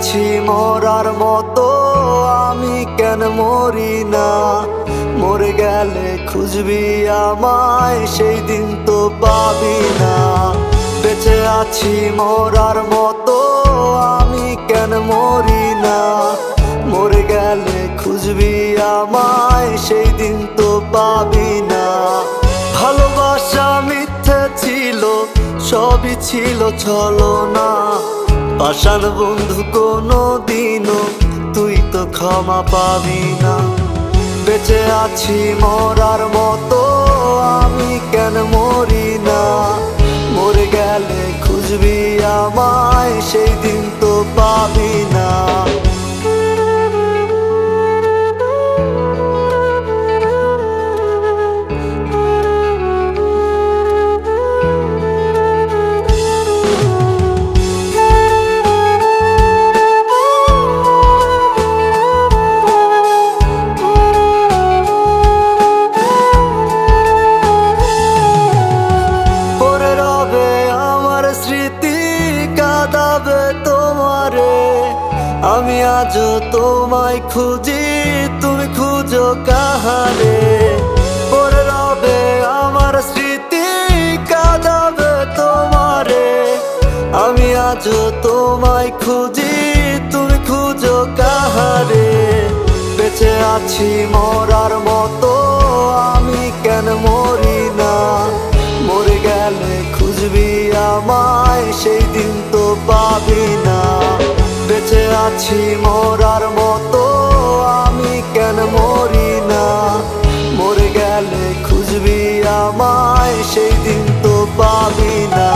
আছি মরার মতো, আমি কেন মরি না? মরে গেলে খুঁজবি আমায়, সেই দিন তো পাবি না। বেঁচে আছি মরার মতো, আমি কেন মরি না? মরে গেলে খুঁজবি আমায়, সেই দিন তো পাবি না। ভালোবাসা মিথ্যে ছিল, সবই ছিল ছলনা। পাষাণ বন্ধু কোনো দিনও তুই তো ক্ষমা পাবি না। বেঁচে আছি মরার মতো, আমি কেন মরি না? মরে গেলে খুঁজবি আমায়, সেই দিন তো পাবি না। আমি আজও তোমায় খুঁজি, তুমি খুঁজো কাহারে? পরে রবে আমার স্মৃতি, কাঁদাবে তোমারে। আমি আজও তোমায় খুঁজি, তুমি খুঁজো কাহারে? বেঁচে আছি মরার মতো, আমি কেন মরি না? মরে গেলে খুঁজবি আমায়, সেই দিন তো পাবি না। বেঁচে আছি মরার মতো, আমি কেন মরি না? মরে গেলে খুঁজবি আমায়, সেই দিন তো পাবি না।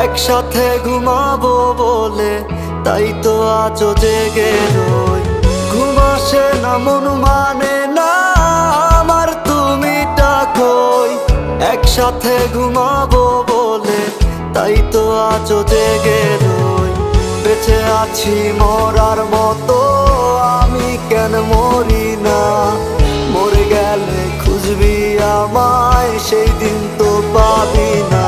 একসাথে ঘুমাবো বলে তাই তো আজও জেগে রই। ঘুম আসে না, মন মানে না আমার, তুমি ডাকোই। একসাথে ঘুমাবো বলে তাই তো আজও জেগে রই। বেঁচে আছি মরার মতো, আমি কেন মরি না? মরে গেলে খুঁজবি আমায়, সেই দিন তো পাবি না।